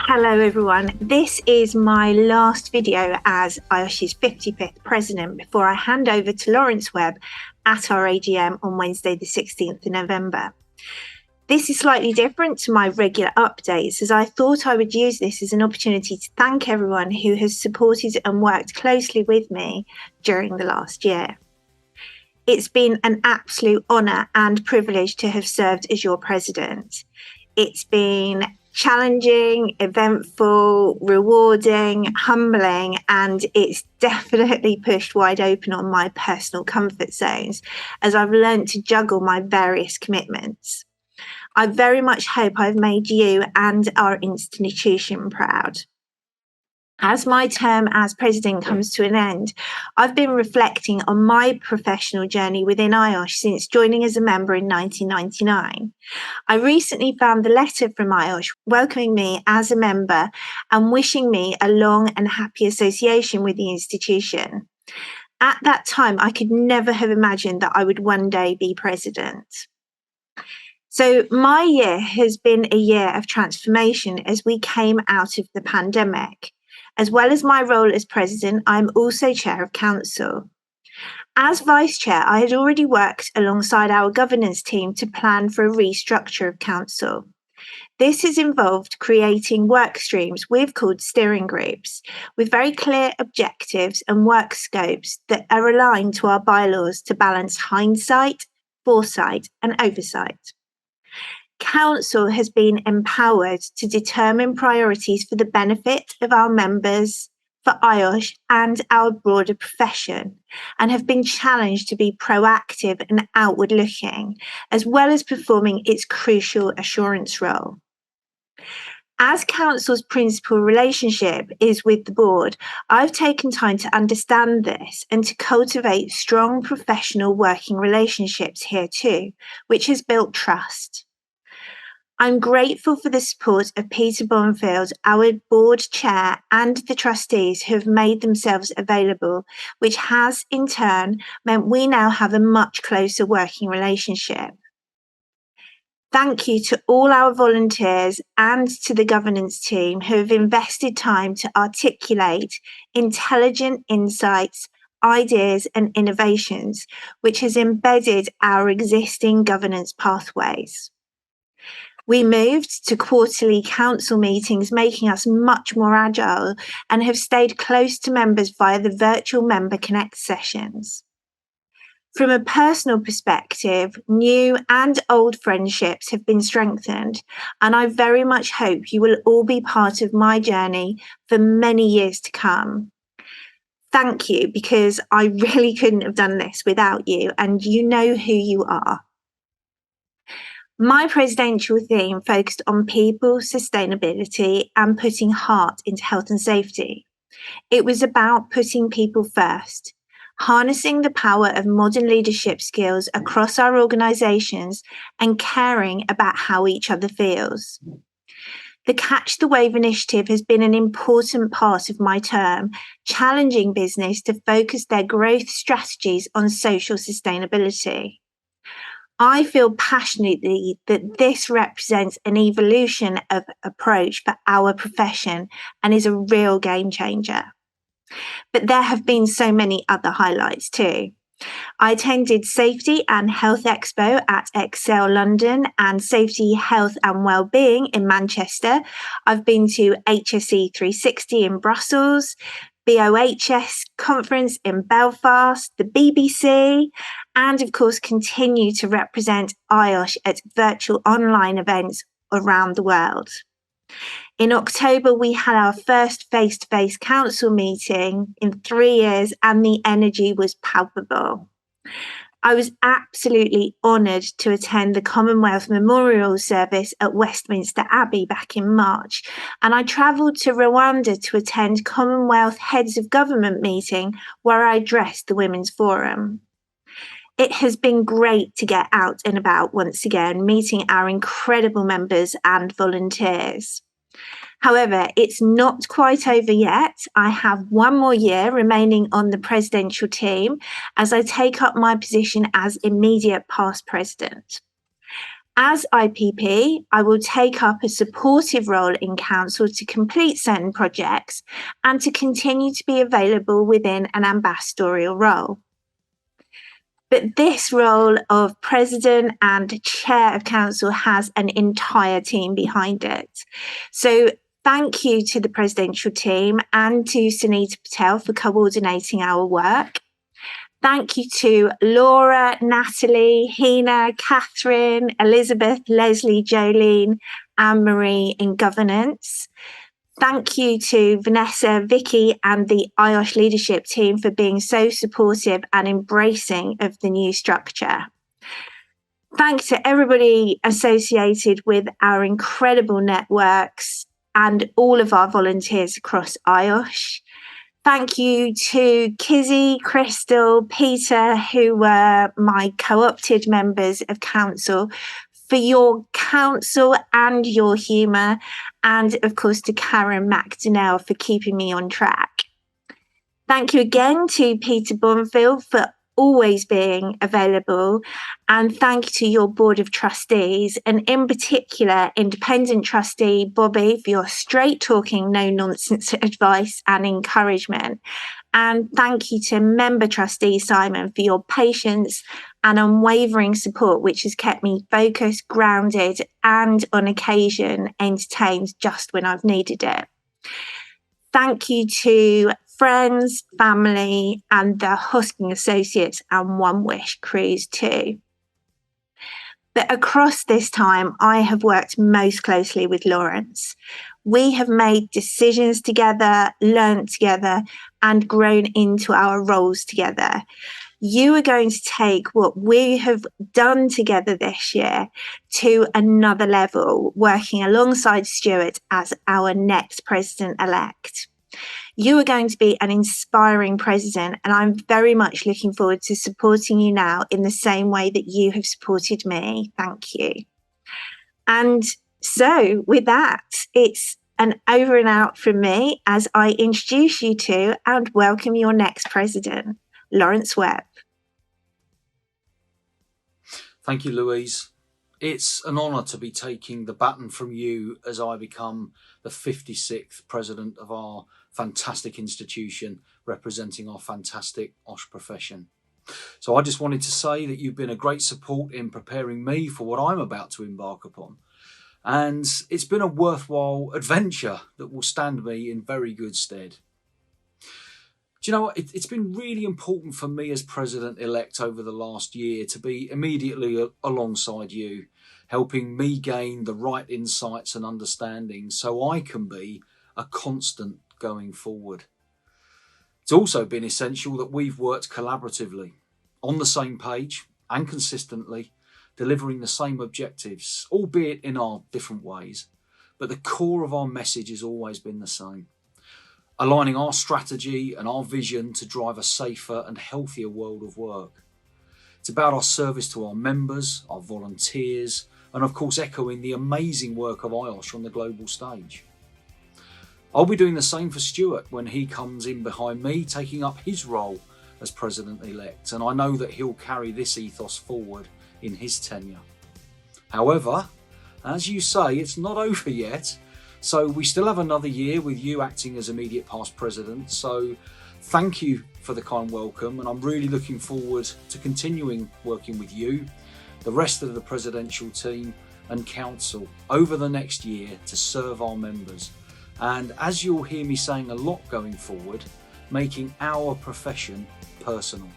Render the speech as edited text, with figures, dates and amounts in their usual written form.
Hello everyone, this is my last video as IOSH's 55th President before I hand over to Lawrence Webb at our AGM on Wednesday the 16th of November. This is slightly different to my regular updates, as I thought I would use this as an opportunity to thank everyone who has supported and worked closely with me during the last year. It's been an absolute honour and privilege to have served as your President. It's been challenging, eventful, rewarding, humbling, and it's definitely pushed wide open on my personal comfort zones as I've learned to juggle my various commitments. I very much hope I've made you and our institution proud. As my term as President comes to an end, I've been reflecting on my professional journey within IOSH since joining as a member in 1999. I recently found the letter from IOSH welcoming me as a member and wishing me a long and happy association with the institution. At that time, I could never have imagined that I would one day be President. So my year has been a year of transformation as we came out of the pandemic. As well as my role as President, I'm also Chair of Council. As Vice Chair, I had already worked alongside our governance team to plan for a restructure of Council. This has involved creating work streams we've called steering groups, with very clear objectives and work scopes that are aligned to our bylaws to balance hindsight, foresight, and oversight. Council has been empowered to determine priorities for the benefit of our members, for IOSH and our broader profession, and have been challenged to be proactive and outward-looking, as well as performing its crucial assurance role. As Council's principal relationship is with the board, I've taken time to understand this and to cultivate strong professional working relationships here too, which has built trust. I'm grateful for the support of Peter Bonfield, our board chair, and the trustees who have made themselves available, which has in turn meant we now have a much closer working relationship. Thank you to all our volunteers and to the governance team who have invested time to articulate intelligent insights, ideas, and innovations, which has embedded our existing governance pathways. We moved to quarterly council meetings, making us much more agile, and have stayed close to members via the virtual Member Connect sessions. From a personal perspective, new and old friendships have been strengthened, and I very much hope you will all be part of my journey for many years to come. Thank you, because I really couldn't have done this without you, and you know who you are. My presidential theme focused on people, sustainability, and putting heart into health and safety. It was about putting people first, harnessing the power of modern leadership skills across our organisations and caring about how each other feels. The Catch the Wave initiative has been an important part of my term, challenging business to focus their growth strategies on social sustainability. I feel passionately that this represents an evolution of approach for our profession and is a real game changer. But there have been so many other highlights too. I attended Safety and Health Expo at Excel London and Safety, Health and Wellbeing in Manchester. I've been to HSE 360 in Brussels, BOHS conference in Belfast, the BBC, and of course continue to represent IOSH at virtual online events around the world. In October, we had our first face-to-face council meeting in 3 years, and the energy was palpable. I was absolutely honoured to attend the Commonwealth Memorial Service at Westminster Abbey back in March, and I travelled to Rwanda to attend Commonwealth Heads of Government meeting where I addressed the Women's Forum. It has been great to get out and about once again, meeting our incredible members and volunteers. However, it's not quite over yet. I have one more year remaining on the presidential team as I take up my position as immediate past president. As IPP, I will take up a supportive role in council to complete certain projects and to continue to be available within an ambassadorial role. But this role of president and chair of council has an entire team behind it. So thank you to the presidential team and to Sunita Patel for coordinating our work. Thank you to Laura, Natalie, Hina, Catherine, Elizabeth, Leslie, Jolene, Anne-Marie in governance. Thank you to Vanessa, Vicky and the IOSH leadership team for being so supportive and embracing of the new structure. Thanks to everybody associated with our incredible networks and all of our volunteers across IOSH. Thank you to Kizzy, Crystal, Peter, who were my co-opted members of council, for your counsel and your humour, and of course to Karen McDonnell for keeping me on track. Thank you again to Peter Bonfield for always being available, and thank you to your board of trustees, and in particular independent trustee Bobby for your straight talking, no nonsense advice and encouragement. And thank you to member trustee Simon for your patience and unwavering support, which has kept me focused, grounded, and on occasion entertained just when I've needed it. Thank you to friends, family, and the Hosking Associates and One Wish crews too. But across this time, I have worked most closely with Lawrence. We have made decisions together, learnt together, and grown into our roles together. You are going to take what we have done together this year to another level, working alongside Stuart as our next president-elect. You are going to be an inspiring president, and I'm very much looking forward to supporting you now in the same way that you have supported me. Thank you. And so with that, it's an over and out from me as I introduce you to and welcome your next president, Lawrence Webb. Thank you, Louise. It's an honour to be taking the baton from you as I become the 56th president of our fantastic institution representing our fantastic IOSH profession. So I just wanted to say that you've been a great support in preparing me for what I'm about to embark upon. And it's been a worthwhile adventure that will stand me in very good stead. Do you know what? It's been really important for me as president-elect over the last year to be immediately alongside you, helping me gain the right insights and understanding so I can be a constant going forward. It's also been essential that we've worked collaboratively, on the same page and consistently, delivering the same objectives, albeit in our different ways. But the core of our message has always been the same. Aligning our strategy and our vision to drive a safer and healthier world of work. It's about our service to our members, our volunteers, and of course echoing the amazing work of IOSH on the global stage. I'll be doing the same for Stuart when he comes in behind me, taking up his role as President-elect, and I know that he'll carry this ethos forward in his tenure. However, as you say, it's not over yet. So we still have another year with you acting as immediate past president. So thank you for the kind welcome, and I'm really looking forward to continuing working with you, the rest of the presidential team and council over the next year to serve our members. And as you'll hear me saying a lot going forward, making our profession personal.